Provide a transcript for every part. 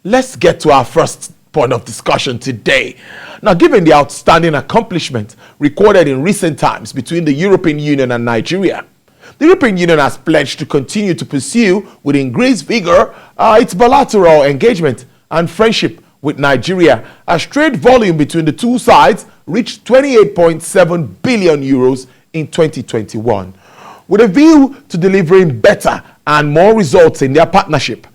let's get to our first point of discussion today. Now, given the outstanding accomplishment recorded in recent times between the European Union and Nigeria, the European Union has pledged to continue to pursue with increased vigor its bilateral engagement and friendship with Nigeria, as trade volume between the two sides reached 28.7 billion euros in 2021. With a view to delivering better and more results in their partnership,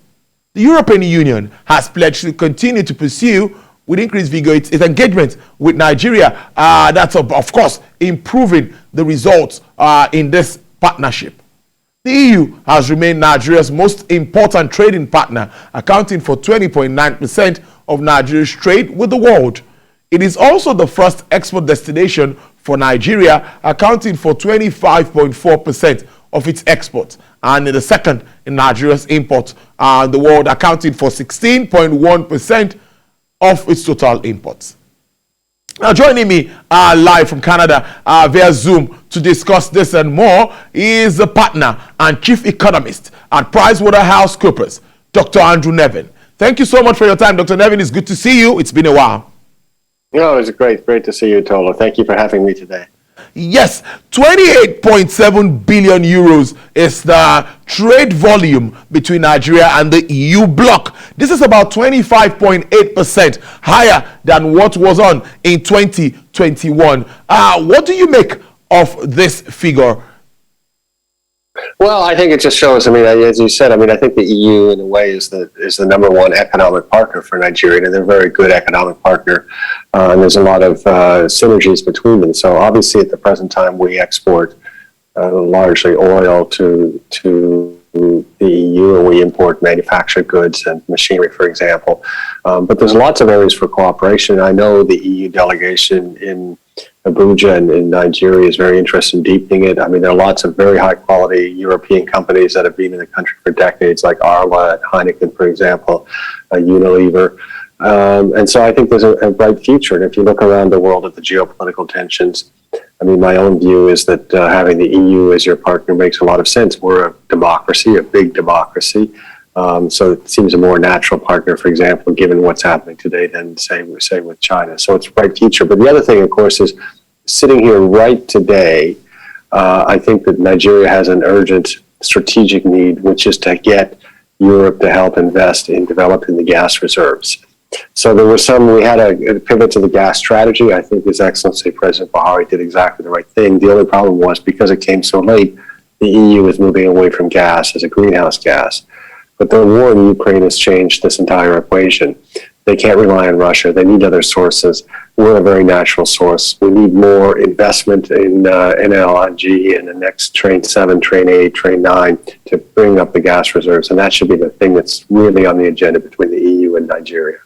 the European Union has pledged to continue to pursue with increased vigor its engagement with Nigeria. That's, of course, improving the results in this partnership. The EU has remained Nigeria's most important trading partner, accounting for 20.9% of Nigeria's trade with the world. It is also the first export destination for Nigeria, accounting for 25.4% of its exports, and the second in Nigeria's imports, the world, accounting for 16.1% of its total imports. Now, joining me live from Canada via Zoom to discuss this and more is the partner and chief economist at PricewaterhouseCoopers, Dr. Andrew Nevin. Thank you so much for your time, Dr. Nevin. It's good to see you. It's been a while. No, it's great to see you, Tolo. Thank you for having me today. Yes, 28.7 billion euros is the trade volume between Nigeria and the EU bloc. This is about 25.8% higher than what was on in 2021. What do you make of this figure? Well, I think it just shows, as you said, I think the EU in a way is the number one economic partner for Nigeria, and they're a very good economic partner, and there's a lot of synergies between them. So obviously at the present time we export largely oil to the EU, and we import manufactured goods and machinery, for example. But there's lots of areas for cooperation. I know the EU delegation in Abuja and in Nigeria is very interested in deepening it. There are lots of very high quality European companies that have been in the country for decades, like Arla, Heineken, for example, Unilever. And so I think there's a bright future. And if you look around the world at the geopolitical tensions, my own view is that having the EU as your partner makes a lot of sense. We're a democracy, a big democracy. So it seems a more natural partner, for example, given what's happening today than say with China. So it's a bright future. But the other thing, of course, is sitting here right today, I think that Nigeria has an urgent strategic need, which is to get Europe to help invest in developing the gas reserves. So we had a pivot to the gas strategy. I think His Excellency President Buhari did exactly the right thing. The only problem was, because it came so late, the EU is moving away from gas as a greenhouse gas. But the war in Ukraine has changed this entire equation. They can't rely on Russia. They need other sources. We're a very natural source. We need more investment in LNG and the next Train 7, Train 8, Train 9 to bring up the gas reserves. And that should be the thing that's really on the agenda between the EU and Nigeria.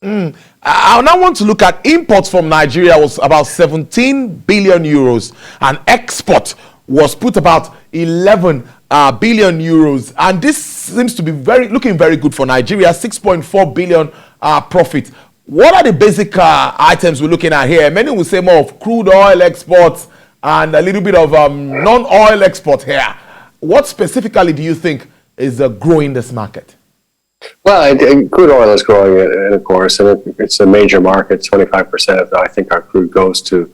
I now want to look at imports from Nigeria was about 17 billion euros, and export was put about 11 billion euros, and this seems to be looking very good for Nigeria. 6.4 billion profit. What are the basic items we're looking at here? Many will say more of crude oil exports and a little bit of non-oil export here. What specifically do you think is growing this market? Well, crude oil is growing, of course, and it's a major market. 25% of, I think, our crude goes to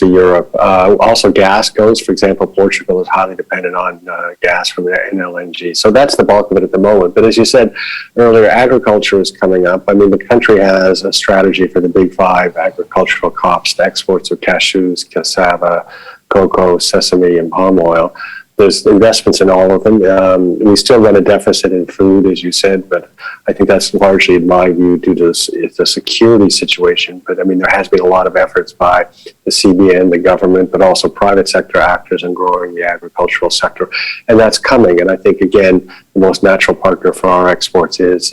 Europe. Also, gas goes. For example, Portugal is highly dependent on gas from LNG. So that's the bulk of it at the moment. But as you said earlier, agriculture is coming up. The country has a strategy for the big five agricultural crops, the exports of cashews, cassava, cocoa, sesame, and palm oil. There's investments in all of them. We still run a deficit in food, as you said, but I think that's largely, in my view, due to the security situation. But there has been a lot of efforts by the CBN, the government, but also private sector actors in growing the agricultural sector, and that's coming. And I think, again, the most natural partner for our exports is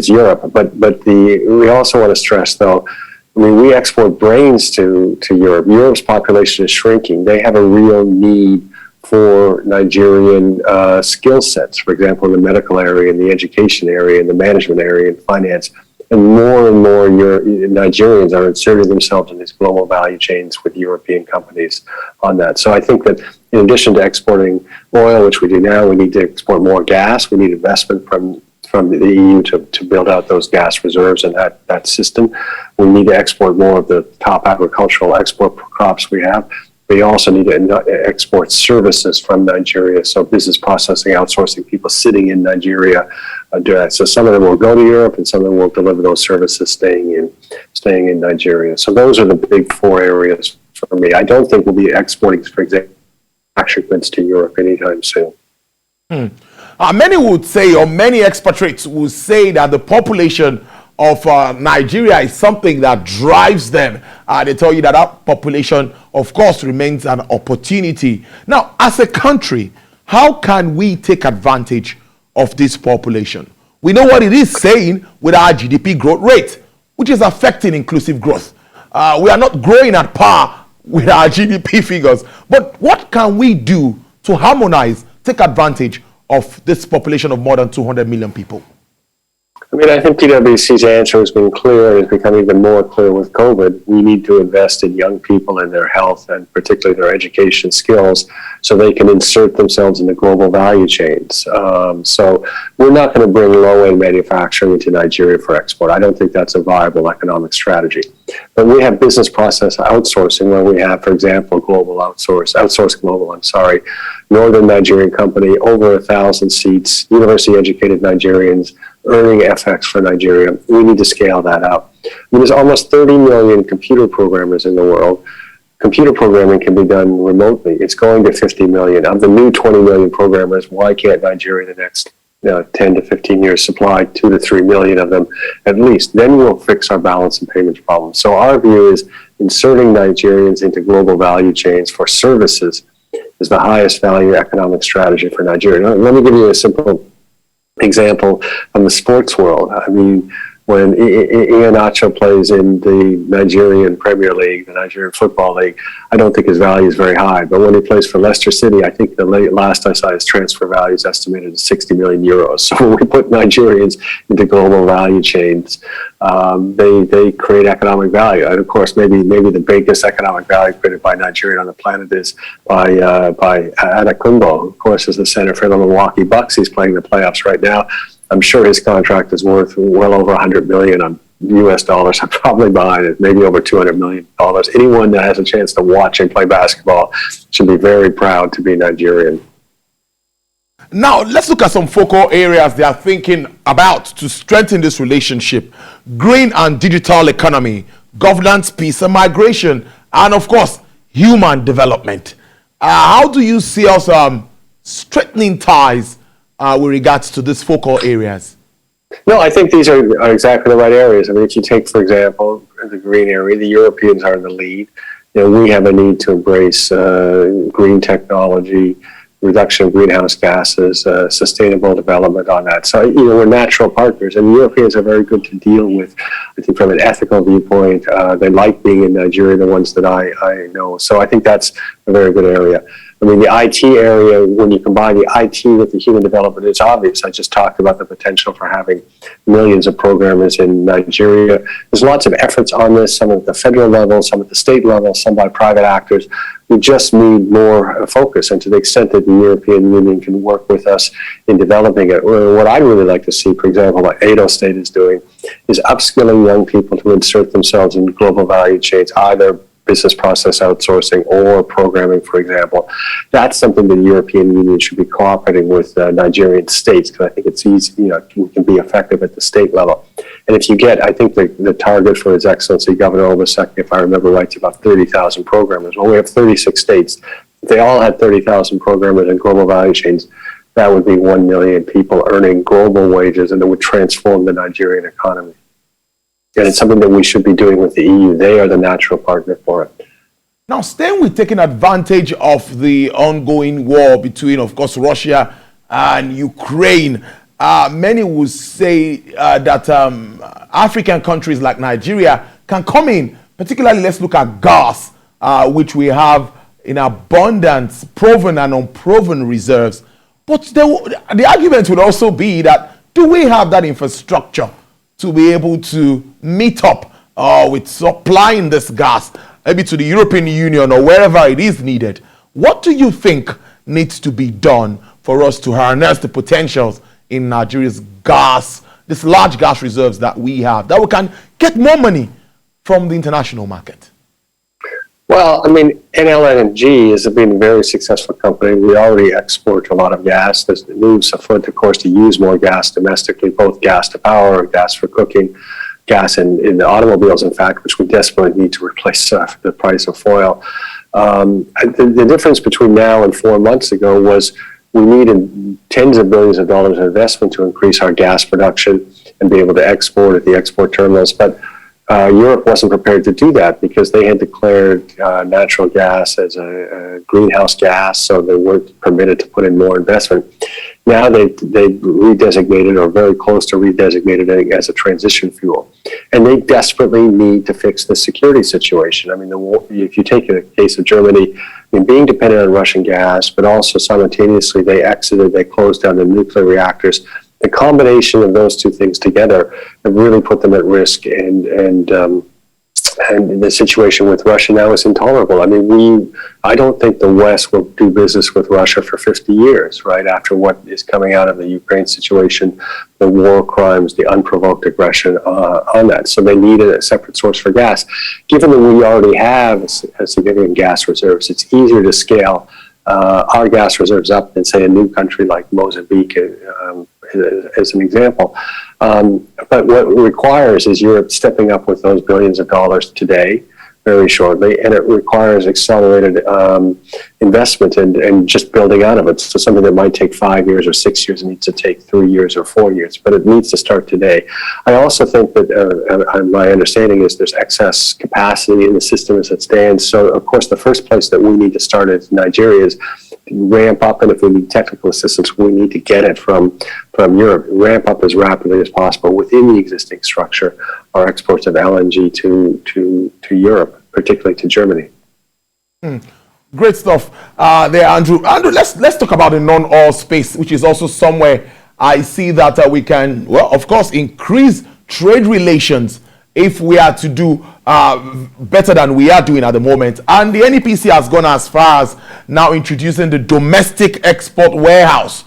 Europe. But we also want to stress, though, we export brains to Europe. Europe's population is shrinking. They have a real need for Nigerian skill sets, for example, in the medical area, in the education area, in the management area, in finance. And more Nigerians are inserting themselves in these global value chains with European companies on that. So I think that in addition to exporting oil, which we do now, we need to export more gas. We need investment from from the EU to build out those gas reserves and that system. We need to export more of the top agricultural export crops we have. We also need to export services from Nigeria, so business processing, outsourcing, people sitting in Nigeria do that. So some of them will go to Europe, and some of them will deliver those services staying in Nigeria. So those are the big four areas for me. I don't think we'll be exporting, for example, manufactured goods to Europe anytime soon. Many would say, or many expatriates would say, that the population of Nigeria is something that drives them. They tell you that that population, of course, remains an opportunity. Now, as a country, how can we take advantage of this population? We know what it is saying with our GDP growth rate, which is affecting inclusive growth. We are not growing at par with our GDP figures. But what can we do to harmonize, take advantage of this population of more than 200 million people? I mean, I think PwC's answer has been clear and has become even more clear with COVID. We need to invest in young people and their health, and particularly their education skills, so they can insert themselves into global value chains. So we're not going to bring low-end manufacturing into Nigeria for export. I don't think that's a viable economic strategy. But we have business process outsourcing, where we have, for example, Outsource Global, Northern Nigerian company, over 1,000 seats, university-educated Nigerians, earning FX for Nigeria. We need to scale that up. I mean, there's almost 30 million computer programmers in the world. Computer programming can be done remotely. It's going to 50 million. Of the new 20 million programmers, why can't Nigeria in the next 10 to 15 years supply 2 to 3 million of them at least? Then we'll fix our balance and payments problem. So our view is inserting Nigerians into global value chains for services is the highest value economic strategy for Nigeria. Let me give you a simple example from the sports world. I mean, when Iheanacho plays in the Nigerian Premier League, the Nigerian Football League, I don't think his value is very high. But when he plays for Leicester City, I think the last I saw his transfer value is estimated at 60 million euros. So when we put Nigerians into global value chains, they create economic value. And of course, maybe the biggest economic value created by Nigeria on the planet is by Adakumbo, of course, is the center for the Milwaukee Bucks. He's playing the playoffs right now. I'm sure his contract is worth well over 100 million on US dollars. I'm probably behind it, maybe over $200 million. Anyone that has a chance to watch him play basketball should be very proud to be Nigerian. Now, let's look at some focal areas they are thinking about to strengthen this relationship. Green and digital economy, governance, peace and migration, and of course, human development. How do you see us strengthening ties with regards to these focal areas? No, I think these are exactly the right areas. I mean, if you take, for example, the green area, the Europeans are in the lead. We have a need to embrace green technology, reduction of greenhouse gases, sustainable development on that. So, we're natural partners, and Europeans are very good to deal with. I think from an ethical viewpoint, they like being in Nigeria, the ones that I know. So I think that's a very good area. I mean, the IT area, when you combine the IT with the human development, it's obvious. I just talked about the potential for having millions of programmers in Nigeria. There's lots of efforts on this, some at the federal level, some at the state level, some by private actors. We just need more focus, and to the extent that the European Union can work with us in developing it. What I'd really like to see, for example, what Edo State is doing, is upskilling young people to insert themselves in global value chains, either business process outsourcing or programming, for example. That's something the European Union should be cooperating with Nigerian states, because I think it's easy, we can be effective at the state level. And if you get, I think the target for His Excellency Governor Obaseki, if I remember right, is about 30,000 programmers. Well, we have 36 states. If they all had 30,000 programmers in global value chains, that would be 1 million people earning global wages, and it would transform the Nigerian economy. And it's something that we should be doing with the EU. They are the natural partner for it. Now, staying with taking advantage of the ongoing war between, of course, Russia and Ukraine, many would say that African countries like Nigeria can come in, particularly let's look at gas, which we have in abundance, proven and unproven reserves. But the argument would also be that, do we have that infrastructure to be able to meet up with supplying this gas, maybe to the European Union or wherever it is needed? What do you think needs to be done for us to harness the potentials in Nigeria's gas, this large gas reserves that we have, that we can get more money from the international market? Well, I mean, NLNG has been a very successful company. We already export a lot of gas. There's moves afoot, of course, to use more gas domestically, both gas to power, gas for cooking, gas in the automobiles, in fact, which we desperately need to replace the price of oil. The difference between now and 4 months ago was we needed tens of billions of dollars of investment to increase our gas production and be able to export at the export terminals. But Europe wasn't prepared to do that because they had declared natural gas as a greenhouse gas, so they weren't permitted to put in more investment. Now they redesignated, or very close to redesignated it as a transition fuel. And they desperately need to fix the security situation. I mean, if you take the case of Germany, I mean, being dependent on Russian gas, but also simultaneously they closed down the nuclear reactors. The combination of those two things together have really put them at risk, and the situation with Russia now is intolerable. I mean, I don't think the West will do business with Russia for 50 years, right, after what is coming out of the Ukraine situation, the war crimes, the unprovoked aggression on that. So they need a separate source for gas. Given that we already have a significant gas reserves, it's easier to scale our gas reserves up than, say, a new country like Mozambique, as an example. But what it requires is Europe stepping up with those billions of dollars today, very shortly, and it requires accelerated investment and just building out of it. So something that might take 5 years or 6 years needs to take 3 years or 4 years, but it needs to start today. I also think that my understanding is there's excess capacity in the system as it stands. So, of course, the first place that we need to start is Nigeria is ramp up, and if we need technical assistance, we need to get it from Europe. Ramp up as rapidly as possible within the existing structure our exports of LNG to Europe, particularly to Germany. Great stuff there, Andrew. Andrew, let's talk about the non-oil space, which is also somewhere I see that we can, well, of course, increase trade relations if we are to do better than we are doing at the moment. And the NEPC has gone as far as now introducing the domestic export warehouse,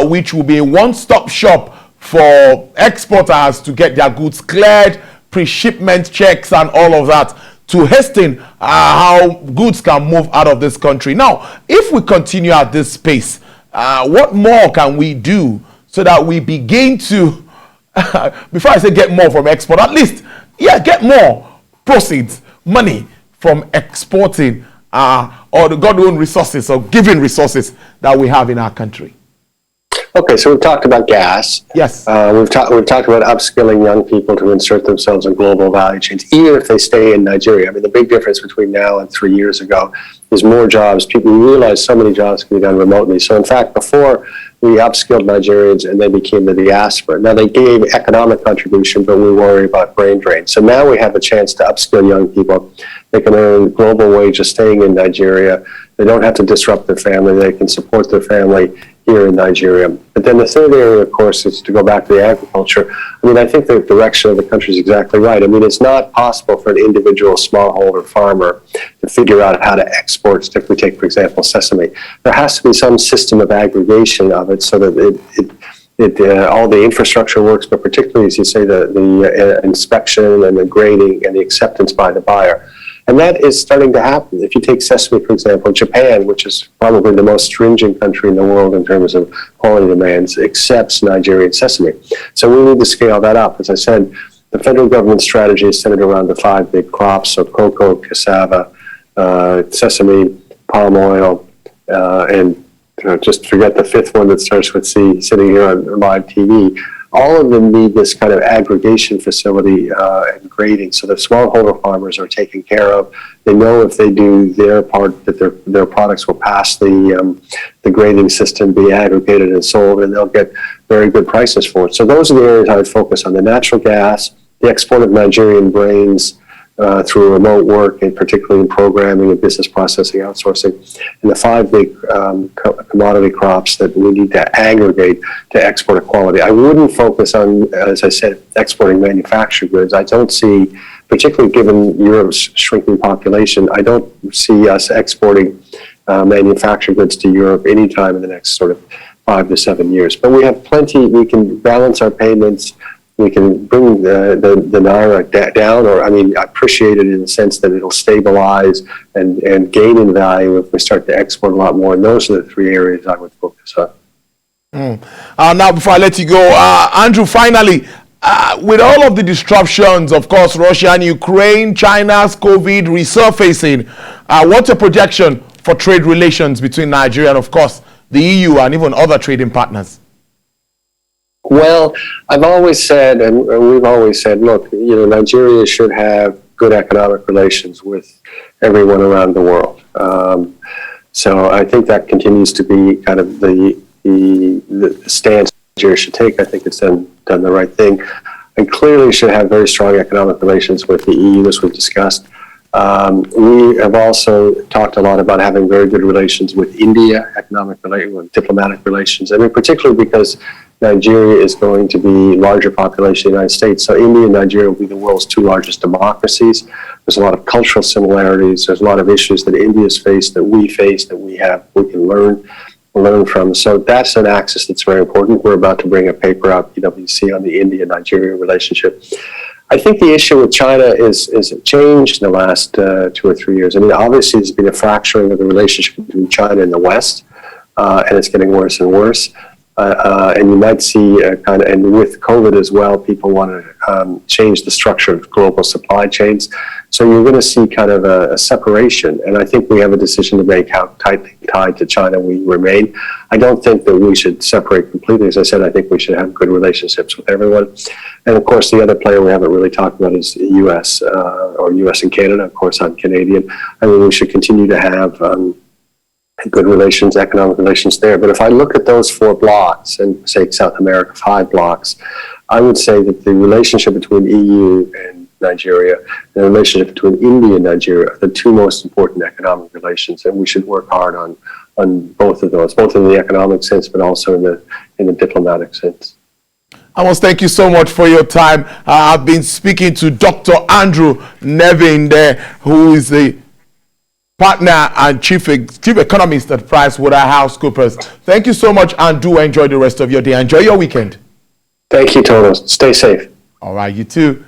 which will be a one-stop shop for exporters to get their goods cleared, pre-shipment checks and all of that, to hasten how goods can move out of this country. Now, if we continue at this pace, what more can we do so that we begin to, before I say get more from export, at least, get more proceeds, money from exporting or the God-owned resources or given resources that we have in our country? Okay, so we've talked about gas. Yes. We've talked about upskilling young people to insert themselves in global value chains, even if they stay in Nigeria. I mean, the big difference between now and 3 years ago is more jobs. People realize so many jobs can be done remotely. So, in fact, before we upskilled Nigerians and they became the diaspora. Now, they gave economic contribution, but we worry about brain drain. So now we have a chance to upskill young people. They can earn global wages staying in Nigeria. They don't have to disrupt their family. They can support their family here in Nigeria. But then the third area, of course, is to go back to the agriculture. I mean, I think the direction of the country is exactly right. I mean, it's not possible for an individual smallholder farmer to figure out how to export, if we take, for example, sesame. There has to be some system of aggregation of it so that all the infrastructure works, but particularly, as you say, the inspection and the grading and the acceptance by the buyer. And that is starting to happen. If you take sesame, for example, Japan, which is probably the most stringent country in the world in terms of quality demands, accepts Nigerian sesame. So we need to scale that up. As I said, the federal government strategy is centered around the 5 big crops, so cocoa, cassava, sesame, palm oil, and just forget the 5th one that starts with C, sitting here on live TV. All of them need this kind of aggregation facility and grading, so the smallholder farmers are taken care of. They know if they do their part that their products will pass the grading system, be aggregated and sold, and they'll get very good prices for it. So those are the areas I would focus on: the natural gas, the export of Nigerian brains through remote work, and particularly in programming and business processing outsourcing, and the 5 big commodity crops that we need to aggregate to export equality. I wouldn't focus on, as I said, exporting manufactured goods. I don't see, particularly given Europe's shrinking population, I don't see us exporting manufactured goods to Europe anytime in the next sort of 5 to 7 years. But we have plenty. We can balance our payments. We can bring the naira down, or appreciate it in the sense that it'll stabilize and gain in value if we start to export a lot more. And those are the three areas I would focus on. Now, before I let you go, Andrew, finally, with all of the disruptions, of course, Russia and Ukraine, China's COVID resurfacing, what's your projection for trade relations between Nigeria and, of course, the EU and even other trading partners? Well, I've always said, and we've always said, look, Nigeria should have good economic relations with everyone around the world. So I think that continues to be kind of the stance Nigeria should take. I think it's done the right thing, and clearly should have very strong economic relations with the EU, as we've discussed. We have also talked a lot about having very good relations with India, diplomatic relations. Particularly because Nigeria is going to be larger population of the United States. So India and Nigeria will be the world's two largest democracies. There's a lot of cultural similarities. There's a lot of issues that India's faced, that we face, that we can learn from. So that's an axis that's very important. We're about to bring a paper out, PwC, on the India-Nigeria relationship. I think the issue with China is changed in the last 2 or 3 years. Obviously, there's been a fracturing of the relationship between China and the West, and it's getting worse and worse. And you might see and with COVID as well, people want to change the structure of global supply chains. So you're going to see kind of a separation. And I think we have a decision to make how tightly tied to China we remain. I don't think that we should separate completely. As I said, I think we should have good relationships with everyone. And of course, the other player we haven't really talked about is the US, or US and Canada. Of course, I'm Canadian. We should continue to have good relations, economic relations there. But if I look at those 4 blocks and say South America, 5 blocks, I would say that the relationship between EU and Nigeria and the relationship between India and Nigeria are the 2 most important economic relations, and we should work hard on both of those, both in the economic sense but also in the diplomatic sense. Amos, thank you so much for your time. I've been speaking to Dr. Andrew Nevin there, who is the partner and chief economist at PricewaterhouseCoopers. Thank you so much, and do enjoy the rest of your day. Enjoy your weekend. Thank you, Tono. Stay safe. All right, you too.